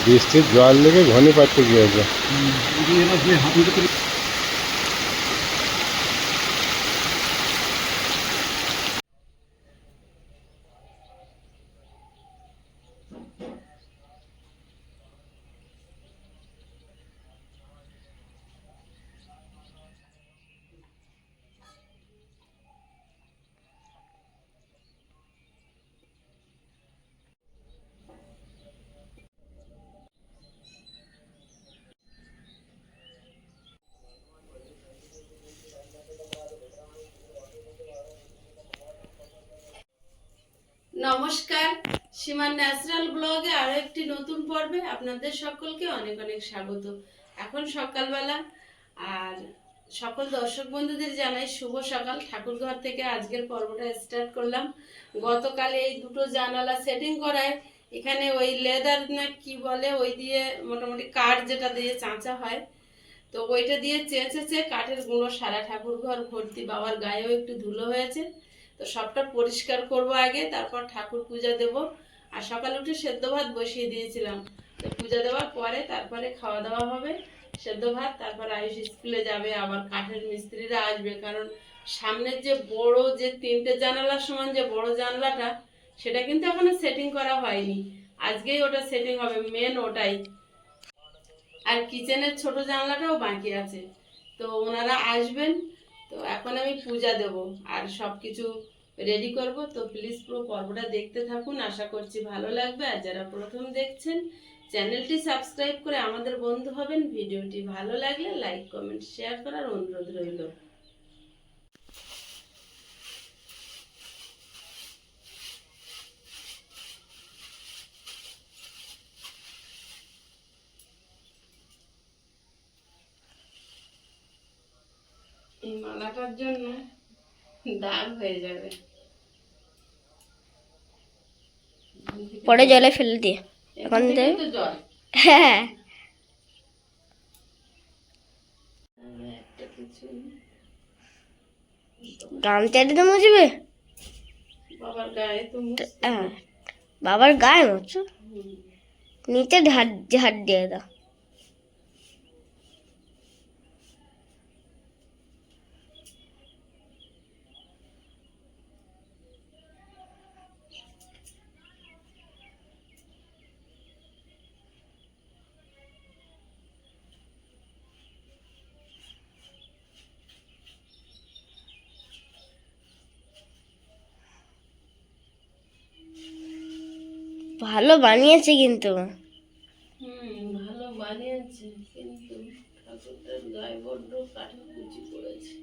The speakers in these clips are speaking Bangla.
বৃষ্টির জল লেগে ঘনি পাড়তে গিয়েছে। নমস্কার, সীমার ন্যাচারাল ব্লগে আরো একটি নতুন পর্বে আপনাদের সকলকে অনেক অনেক স্বাগত। এখন সকালবেলা, আর সকল দর্শক বন্ধুদের জানাই শুভ সকাল। ঠাকুরঘর থেকে আজকের পর্বটা স্টার্ট করলাম। গতকাল এই দুটো জানালা সেটিং করায় এখানে ওই লেদার না কি বলে ওই দিয়ে মোটামুটি কাঠ যেটা দিয়ে চাঁচা হয়, তো ওইটা দিয়ে চেঁচেছে, কাঠের গুঁড়ো সারা ঠাকুরঘর ভর্তি, বাবার গায়েও একটু ধুলো হয়েছে। তো সবটা পরিষ্কার করব আগে, তারপর ঠাকুর পূজা দেব। আর সকালে উঠে সেদ্ধ ভাত বসিয়ে দিয়েছিলাম, তো পূজা দেওয়ার পরে তারপরে খাওয়া দাওয়া হবে সেদ্ধ ভাত। তারপর আয়ুষ স্কুলে যাবে, আবার কাঠের মিস্ত্রিরা আসবে, কারণ সামনের যে বড় যে তিনটে জানালার সমান যে বড় জানলাটা, সেটা কিন্তু এখনো সেটিং করা হয়নি। আজকেই ওটা সেটিং হবে, মেন ওটাই। আর কিচেনের ছোট জানলাটাও বাকি আছে, তো ওনারা আসবেন। তো এখন আমি পূজা দেব আর সব কিছু রেডি করব। তো প্লিজ পুরো পর্বটা দেখতে থাকুন, আশা করছি ভালো লাগবে। আর যারা প্রথম দেখছেন, চ্যানেলটি সাবস্ক্রাইব করে আমাদের বন্ধু হবেন। ভিডিওটি ভালো লাগলে লাইক কমেন্ট শেয়ার করার অনুরোধ রইল। এই মালাটার জন্য দাগ হয়ে যাবে, পরে জলে ফেলে দিয়ে এখন তো জল। হ্যাঁ একটা কিছু গামছাটা তো মুছবে। বাবার গায়ে তো হ্যাঁ, বাবার গায়ে মুছো, নিচে ঝাড় ঝাড় দিয়ে দাও। ভালো বানিয়েছে কিন্তু। ভালো বানিয়েছে, কিন্তু ঠাকুরটার গায়ে বড্ড কাঠের কুচি পড়েছে।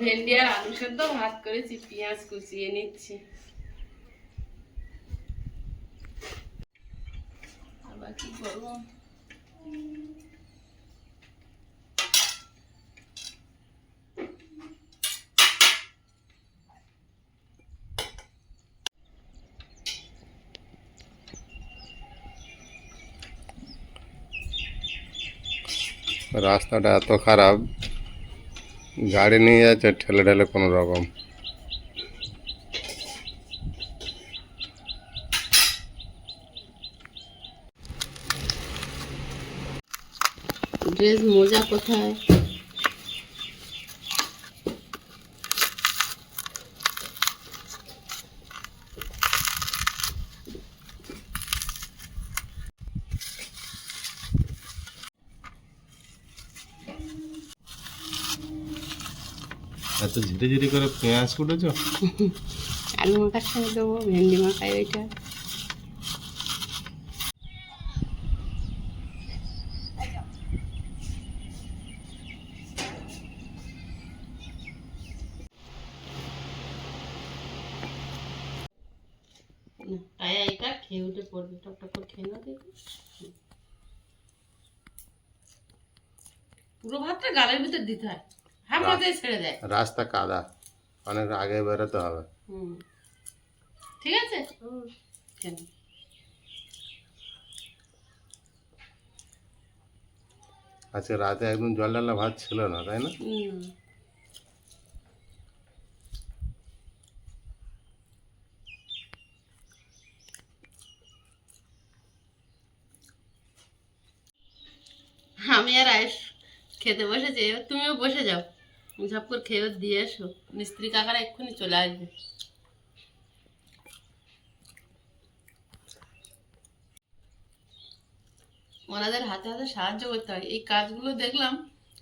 ভেন্ডি আর আলু সেদ্ধ ভাত করেছি, পেঁয়াজ কুচিয়ে নিচ্ছি। আবার কি করবো, রাস্তাটা এত খারাপ, গাড়ি নিয়ে যাচ্ছে ঠেলে ঠেলে কোনো রকম। ড্রেস মোজা কোথায়? এত ঝিরে ঝিরে করে পেঁয়াজ কুটেছো? আর আলু মাখার সঙ্গে দেবো, ভেন্ডি মাখাই ওইটা। এইটা খেয়ে উঠে পড়বে, টক করে খেয়ে না দেখি। পুরো ভাতটা গালের ভিতর দিতে হয়, হ্যাঁ মাথায় ছেড়ে দেয়। রাস্তা কাদা, অনেক আগে বেরোতে হবে। ঠিক আছে, কেন আজকে রাতে একদম জল ডালা ভাত ছিল না, তাই না? আমি আর আয়ুষ খেতে বসেছি, এবার তুমিও বসে যাও, ঝপ করে খেয়ে দিয়ে এসো, মিস্ত্রি কাকারা এক্ষুনি চলে আসবে। ওনাদের হাতে হাতে সাহায্য করতে হয়, এই কাজগুলো দেখলাম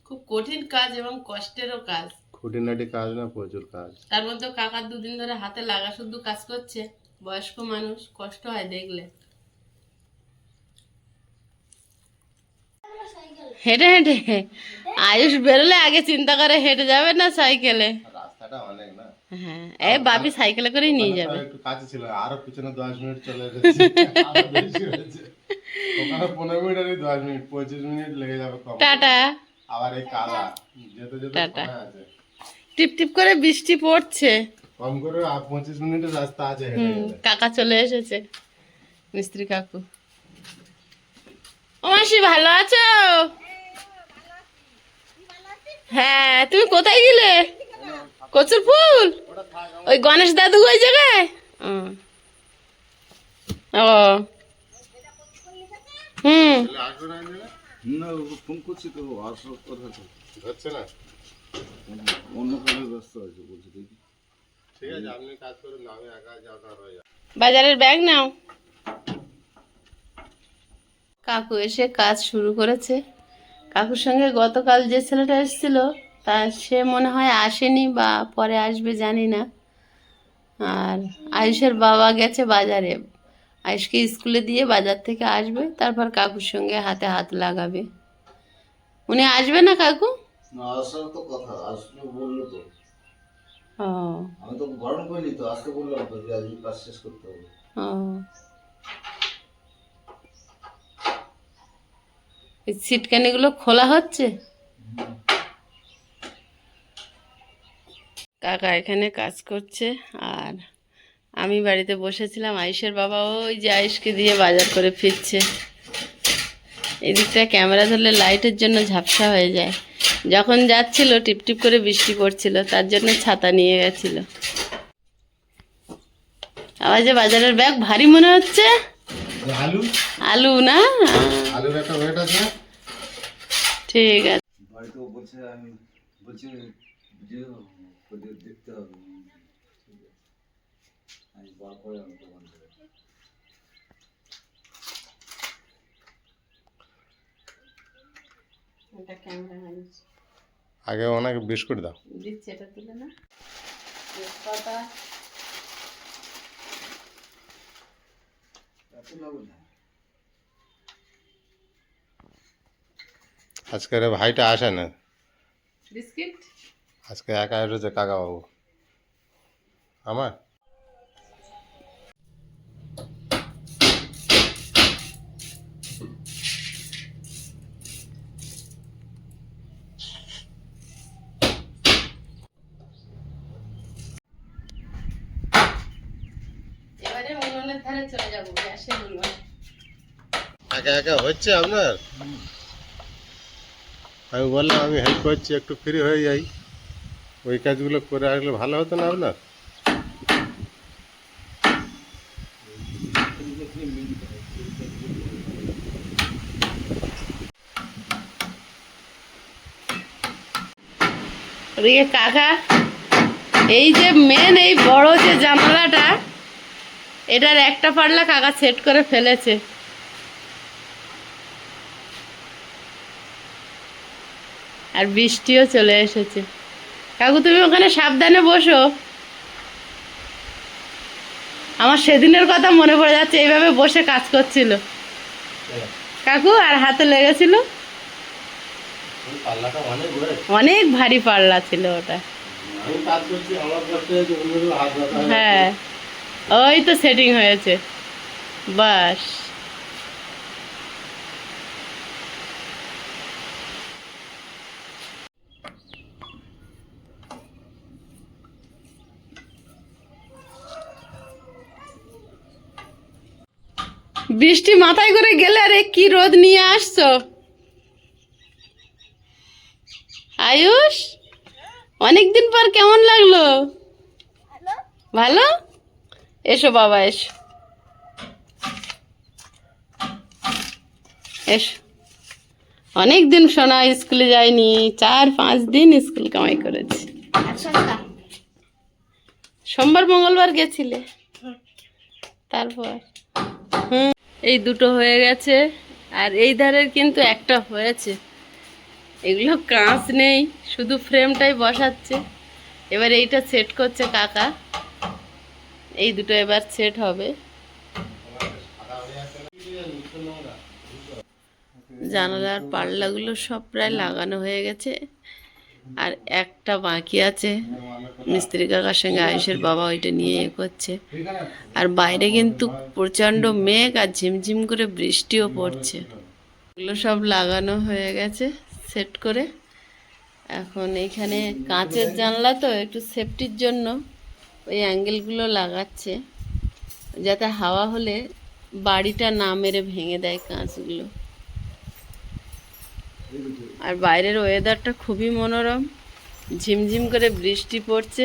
খুব কঠিন কাজ এবং কষ্টেরও কাজ। খুঁটিনাটি কাজ না, প্রচুর কাজ। তার মধ্যে কাকা দুদিন ধরে হাতে লাগা শুধু কাজ করছে, বয়স্ক মানুষ, কষ্ট হয় দেখলে। হেঁটে হেঁটে আয়ুষ বেরোলে আগে চিন্তা করে হেঁটে যাবে না সাইকেলে। রাস্তাটা অনেক না। হ্যাঁ, এই বাপি সাইকেলে করেই নিয়ে যাবে। একটু কাছে ছিল, আরো পিছনে 10 মিনিট চলে এসেছে, আরো বেশি হয়েছে। ওখানে 15 মিনিট আর 10 মিনিট 25 মিনিট লেগে যাবে। টাটা। আবার এই কাদা যেতে যেতে সময় আছে। টিপ টিপ করে বৃষ্টি পড়ছে, কম করে 25 মিনিটের রাস্তা আছে হেঁটে গেলে। কাকা চলে এসেছে, মিস্ত্রি কাকু। ও মাসি ভালো আছো? হ্যাঁ, তুমি কোথায় গেলে? কচুর ফুল ওই গণেশ দাদু ওই জায়গায়। ও না ফোন করছি তো আসার কথা তো ধরছে না, অন্য কাজে ব্যস্ত আছে বলছি দেখি। ঠিক আছে, আপনি কাজ করুন, আমি একা যাওয়া হয়ে যাবে। বাজারের ব্যাগ নাও। কাকু এসে কাজ শুরু করেছে। কাকুর সঙ্গে গতকাল যে ছেলেটা এসেছিল তা সে মনে হয় আসেনি বা পরে আসবে জানি না। আর আয়ুষের বাবা গেছে বাজারে, আয়ুষকে স্কুলে দিয়ে বাজার থেকে আসবে, তারপর কাকুর সঙ্গে হাতে হাত লাগাবে। উনি আসবে না কাকু? না আসার তো কথা, আসলে বললো তো। ও আমি তো বারণ করিনি তো, আসতে বললাম তো যে আজকে কাজ শেষ করতে হবে। ও, এই সিটকানিগুলো খোলা হচ্ছে। কাকা এখানে কাজ করছে আর আমি বাড়িতে বসেছিলাম। আয়ুষের বাবা ওই যে আয়ুষকে দিয়ে বাজার করে ফিরছে। এদিকটা ক্যামেরা ধরলে লাইটের জন্য ঝাপসা হয়ে যায়। যখন যাচ্ছিল টিপটিপ করে বৃষ্টি পড়ছিল, তার জন্য ছাতা নিয়ে গেছিল। আবার যে বাজারের ব্যাগ ভারী মনে হচ্ছে। আলু আলু না, আলুর একটা ওয়েট আছে। ঠিক আছে। বাড়িতে বলছে, আমি বলছি যে ওদের দেখতে হবে। ঠিক আছে, আমি বার করে আমি দোকান থেকে। এটা ক্যামেরা আগে ওনাকে বিস্কুট দাও। দিচ্ছে, এটা তুলে না কথা। এত লাগবে না। আজকের ভাইটা আসে না, বিস্কিট আজকে একা এসেছে কাকা বাবু আমার। এবারে উনুনের ধারে চলে যাবো, গ্যাসের উনুন। একা একা হচ্ছে আপনার? আমি বললাম আমি হেল্প করছি, একটু ফ্রি হয়ে যাই, ওই কাজগুলো করে আসলে ভালো হতো না আপনার? ওদিকে কাকা এই যে মেন এই বড় যে জানালাটা, এটার একটা পাল্লা কাকা সেট করে ফেলেছে। আর বৃষ্টিও চলে এসেছে। কাকু তুমি ওখানে সাবধানে বসো। আমার সেদিনের কথা মনে পড়ে যাচ্ছে, এইভাবে বসে কাজ করছিল কাকু, আর হাতে লেগেছিল। ওই পাল্লাটা অনেক ঘুরে। অনেক ভারী পাল্লা ছিল ওটা। আমি কাজ করছি, আমার করতে অন্যদের হাত ব্যথা হয়ে হ্যাঁ, ওই তো সেটিং হয়েছে, বাস। বৃষ্টি মাথায় করে গেলে, আরে কি রোদ নিয়ে আসছো আয়ুষ, অনেকদিন পর কেমন লাগলো? ভালো, এসো বাবা এসো, এসো। অনেকদিন সোনা স্কুলে যায়নি, 4-5 দিন স্কুল কামাই করেছে। সোমবার মঙ্গলবার গেছিলে, তারপর এই দুটো হয়ে গেছে, আর এই ধারের কিন্তু একটা হয়েছে। এগুলো কাঁচ নেই, শুধু ফ্রেমটাই বসাচ্ছে। এবার এইটা সেট করছে কাকা, এই দুটো এবার সেট হবে। জানালার পাল্লাগুলো সব প্রায় লাগানো হয়ে গেছে, আর একটা বাকি আছে। মিস্ত্রি কাকার সঙ্গে আয়ুষের বাবা ওইটা নিয়ে করছে। আর বাইরে কিন্তু প্রচণ্ড মেঘ আর ঝিমঝিম করে বৃষ্টিও পড়ছে। এগুলো সব লাগানো হয়ে গেছে সেট করে। এখন এখানে কাঁচের জানলা তো, একটু সেফটির জন্য ওই অ্যাঙ্গেলগুলো লাগাচ্ছে, যাতে হাওয়া হলে বাড়িটা না মেরে ভেঙে দেয় কাঁচগুলো। আর বাইরের ওয়েদারটা খুবই মনোরম, ঝিমঝিম করে বৃষ্টি পড়ছে,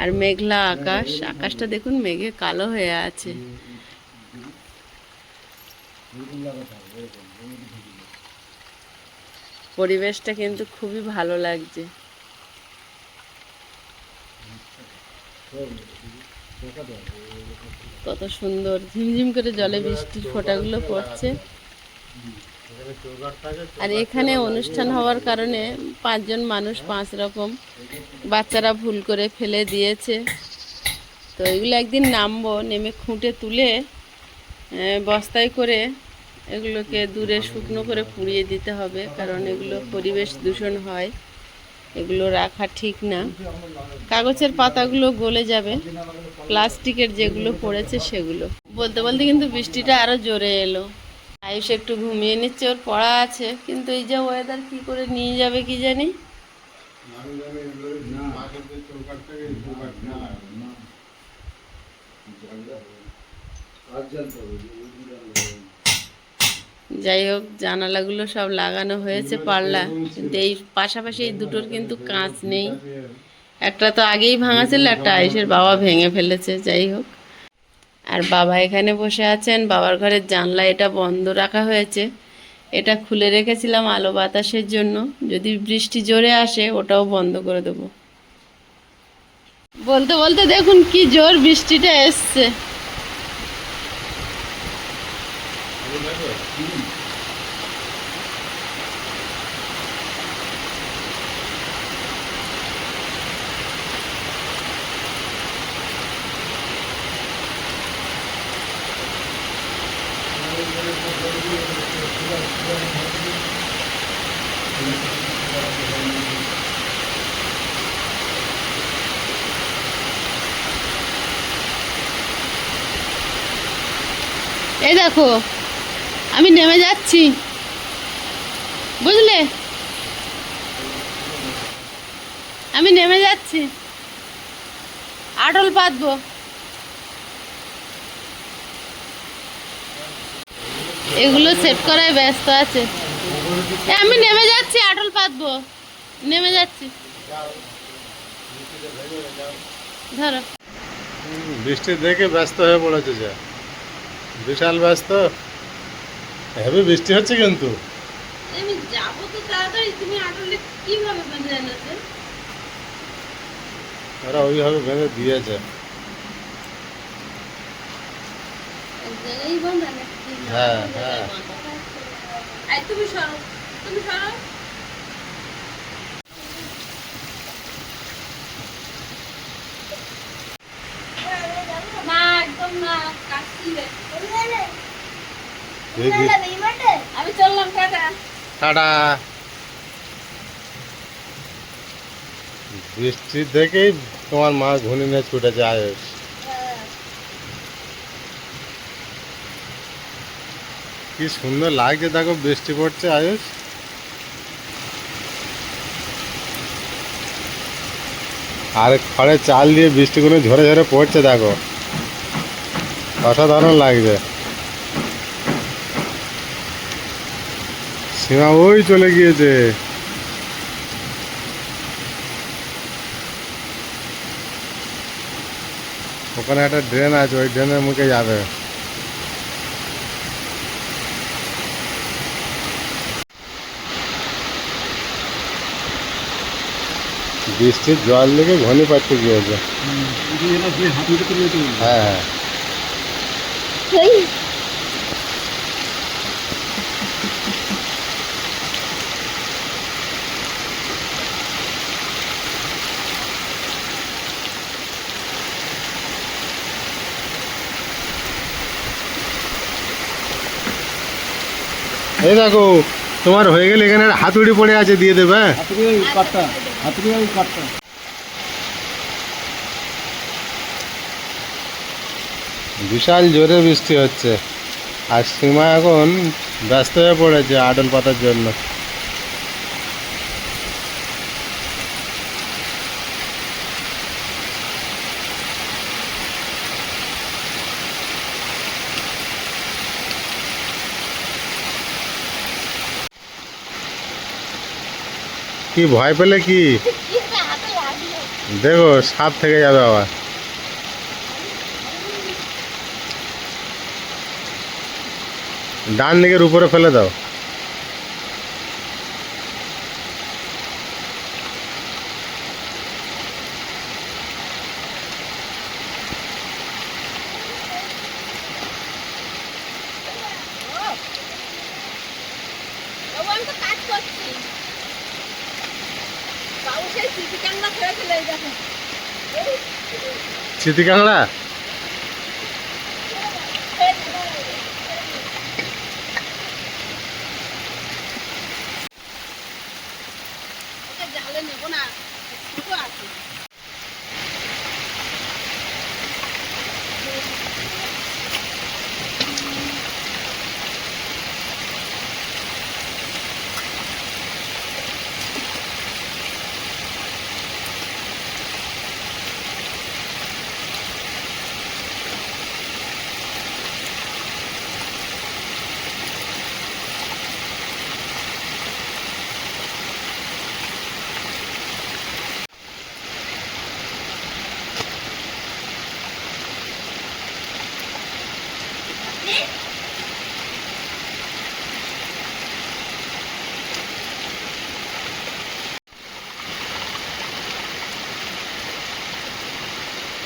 আর মেঘলা আকাশ। আকাশটা দেখুন মেঘে কালো হয়ে আছে। পরিবেশটা কিন্তু খুবই ভালো লাগছে। কত সুন্দর ঝিমঝিম করে জলে বৃষ্টির ফোঁটাগুলো পড়ছে। আর এখানে অনুষ্ঠান হওয়ার কারণে 5 জন মানুষ 5 রকম, বাচ্চারা ভুল করে ফেলে দিয়েছে। তো এগুলো একদিন নামবো, নেমে খুঁটে তুলে বস্তায় করে এগুলোকে দূরে শুকনো করে পুড়িয়ে দিতে হবে, কারণ এগুলো পরিবেশ দূষণ হয়, এগুলো রাখা ঠিক না। কাগজের পাতাগুলো গলে যাবে, প্লাস্টিকের যেগুলো পড়েছে সেগুলো। বলতে বলতে কিন্তু বৃষ্টিটা আরও জোরে এলো। আয়ুষ একটু ঘুমিয়ে নিচ্ছে, ওর পড়া আছে, কিন্তু এই যে ওয়েদার কি করে নিয়ে যাবে কি জানি। যাই হোক, জানালাগুলো সব লাগানো হয়েছে পাল্লা, কিন্তু এই পাশাপাশি এই দুটোর কিন্তু কাঁচ নেই। একটা তো আগেই ভাঙা ছিল, একটা আয়ুষের বাবা ভেঙে ফেলেছে। যাই হোক, আর বাবা এখানে বসে আছেন। বাবার ঘরের জানলা এটা বন্ধ রাখা হয়েছে, এটা খুলে রেখেছিলাম আলো বাতাসের জন্য, যদি বৃষ্টি জোরে আসে ওটাও বন্ধ করে দেবো। বলতে বলতে দেখুন কি জোর বৃষ্টিটা এসছে। এই দেখো, আমি নেমে যাচ্ছি, বুঝলে, আমি নেমে যাচ্ছি, আটল পাতবো। এগুলো সেট করায় ব্যস্ত আছে। আমি নেমে যাচ্ছি, আটল পাতবো, নেমে যাচ্ছি। ধরো, বৃষ্টি দেখে ব্যস্ত হয়ে পড়েছে, যে বিশাল ব্যস্ত। হেভি বৃষ্টি হচ্ছে কিন্তু। আমি যাবো তো তাড়াতাড়ি, তুমি আটলে কিভাবে বেঁধে এনেছে? ওরা ওইভাবে বেঁধে দিয়েছে। হ্যাঁ হ্যাঁ, তুমি সরো, তুমি সরো। ঠিক আছে এই আমি চললাম, টাটা। টাটা। বৃষ্টি দেখেই তোমার মা ঘুনি নিয়ে ছুটেছে আয়ুষ। কি সুন্দর লাগছে দেখো, বৃষ্টি পড়ছে আয়ুষ। আর খড়ে চাল দিয়ে বৃষ্টিগুলো ঝরে ঝরে পড়ছে দেখো, অসাধারণ লাগছে। সীমা ওই চলে গিয়েছে। ওখানে একটা ড্রেন আছে, ওই ড্রেনের মুখে যাবে। বৃষ্টির জল লেগে ঘনি পাচ্ছে গিয়েছে। হ্যাঁ হ্যাঁ। এই দেখো তোমার হয়ে গেলে এখানে হাতুড়ি পড়ে আছে, দিয়ে দেবে। বিশাল জোরে বৃষ্টি হচ্ছে, আর সীমা এখন ব্যস্ত হয়ে পড়েছে আডল পাতার জন্য। কি ভয় পেলে কি? দেখো সাপ থেকে যাবে আবার। ডান দিকের উপরে ফেলে দাও। বাবু, আমি তো কাজ করছি। বাবু সেই চিঠি কান্না করে ফেলে, এই দেখো। চিতি কাঁকড়া? ওকে জালে নেবো না, ছোট আছে।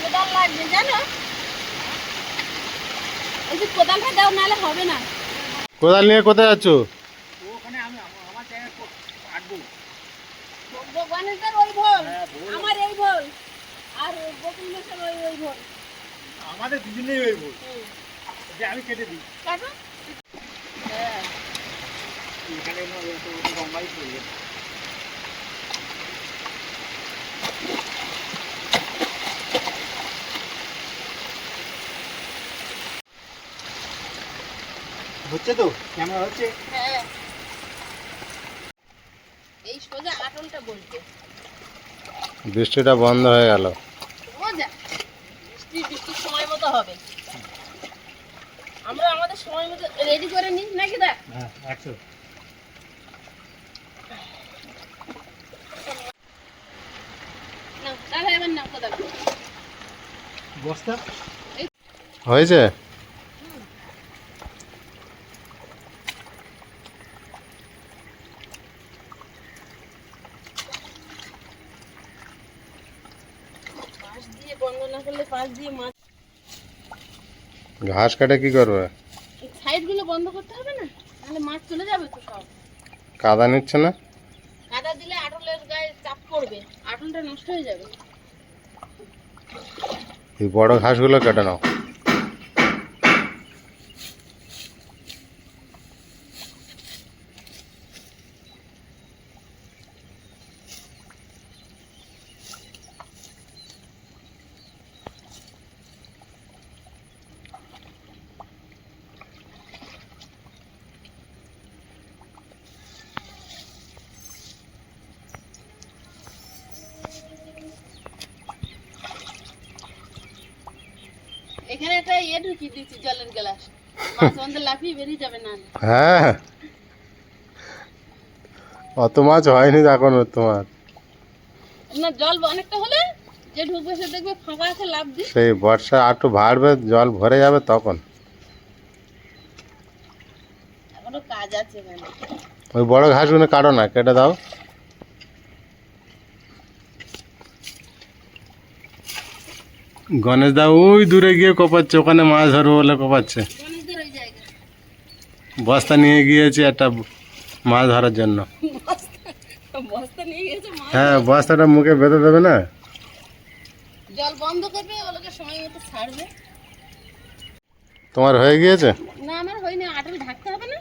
কোদাল লাগবে জানো, এই যে কোদালটা দাও, নাহলে হবে না। কোদাল নিয়ে কোথায় যাচ্ছ? ভগবানের ওই ভোল, আমার এই ভোল, আর গোকুল মেশের ওই ভোল, আমাদের দুজনেই ওই বল যে আমি কেটে দিই। কাটো। হ্যাঁ, এখানে গঙ্গাই পড়বে। হচ্ছে তো, ক্যামেরা হচ্ছে। হ্যাঁ, এই সোজা আটলটা বলতে বৃষ্টিটা বন্ধ হয়ে গেল। মজা। বৃষ্টির সময় মতো হবে, আমরা আমাদের সময় মতো রেডি করে নিই নাকি? দা হ্যাঁ, 100। না, তাহলে এবার না কোদাল। বস্তা হয়েছে? পাশ দিয়ে বন্ধ না করলে পাশ দিয়ে মাছ, ঘাস কাটে কি করবে? সাইড গুলো বন্ধ করতে হবে না, তাহলে মাছ চলে যাবে তো সব। কাদা নিচ্ছে না? কাদা দিলে আটলের গায়ে চাপ পড়বে, আটলটা নষ্ট হয়ে যাবে। এই বড় ঘাসগুলো কেটে নাও। ইয়ে ঢুকিয়ে দিচ্ছি জলের গ্লাস, মাছ আমাদের লাফিয়ে বেরিয়ে যাবে না। হ্যাঁ, অত মাছ হয়নি এখন তোমার। না জল অনেকটা হলে যে ঢুকবে সে দেখবে ফাঁকা আছে, লাফ দি। সেই বর্ষা একটু বাড়বে, জল ভরে যাবে তখন। এখনো কাজ আছে এখানে। ওই বড় ঘাসগুলো কাটো না, কেটে দাও। গণেশ দা ওই দূরে গিয়ে কোপাচ্ছে, ওখানে মাছ ধরবো বলে কোপাচ্ছে। গণেশদের ওই জায়গা বস্তা নিয়ে গিয়েছি একটা মাছ ধরার জন্য। বস্তা নিয়ে গেছে মাছ। হ্যাঁ, বস্তাটা মুখে বেঁধে দেবে না। জল বন্ধ করবে, ওগুলোকে সময় মতো ছাড়বে। তোমার হয়ে গিয়েছে? না আমার হয়নি, আটল ঢাকতে হবে না।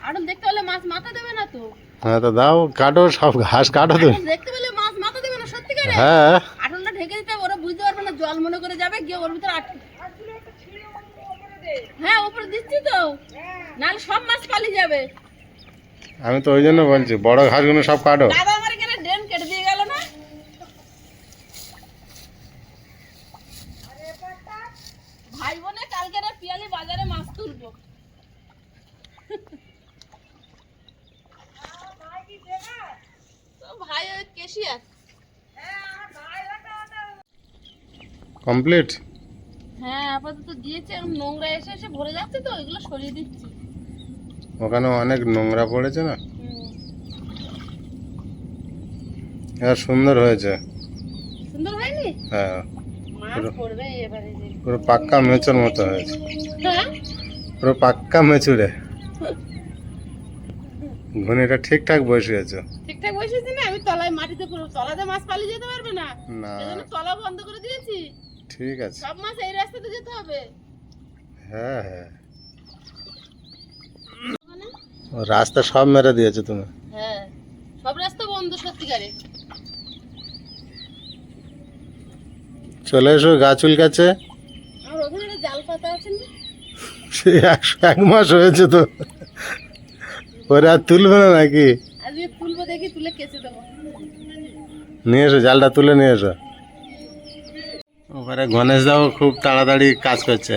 আটল দেখতে হলে মাছ মাথা দেবে না তো। হ্যাঁ, তো দাও, কাটো, সব ঘাস কাটো তুমি। আটল দেখতে পেলে মাছ মাথা দেবে না, সত্যিকারে। হ্যাঁ, আটলটা ঢেকে দিতে হবে, ওরা বুঝতে পারবে না, জল মনে করে যাবে, গিয়ে ওর ভিতরে আটল। হ্যাঁ উপরে দিচ্ছি তো, নাহলে সব মাছ পালিয়ে যাবে। আমি তো ওই জন্য বলছি বড় ঘাসগুলো সব কাটো। দাদা আমার এখানে ড্রেন কেটে দিয়ে গেল না। ভাই বোনে কালকে না পিয়ালি বাজারে মাছ তুলবো। তো ভাই ওই কেশিয়ার। কমপ্লিট। হ্যাঁ আপাতত দিয়েছে, এখন নোংরা এসে এসে ভরে যাচ্ছে তো, এগুলো সরিয়ে দিচ্ছি। ওখানে অনেক নোংরা পড়েছে না, এবার সুন্দর হয়েছে। সুন্দর হয়নি? হ্যাঁ, মাছ পড়বে এবারে যে। পুরো পাক্কা মেচুর মতো হয়েছে, হ্যাঁ পুরো পাক্কা মেচুরে। ঘুনিটা ঠিকঠাক বসিয়েছে। ঠিকঠাক বসেছি না, আমি তলায় মাটিতে পুরো, তলাতে মাছ পালিয়ে যেতে পারবে না, না, এজন্য তলা বন্ধ করে দিয়েছি। ঠিক আছে। সব মাছ এই রাস্তাতে যেতে হবে। হ্যাঁ হ্যাঁ, ও রাস্তা সব মেরে দিয়েছে তুমি। হ্যাঁ সব রাস্তা বন্ধ সত্যিকারে। চলে এসো গাছুল কাছে। আর ওখানে একটা জাল পাতা আছে না, সে 101 মাস হয়েছে তো, ওরা আর তুলবে না নাকি? আজকে তুলবো, দেখি তুলে কেচে দেবো। নিয়ে এসো, জালটা তুলে নিয়ে এসো। ওখানে গণেশ দাও খুব তাড়াতাড়ি কাজ করছে।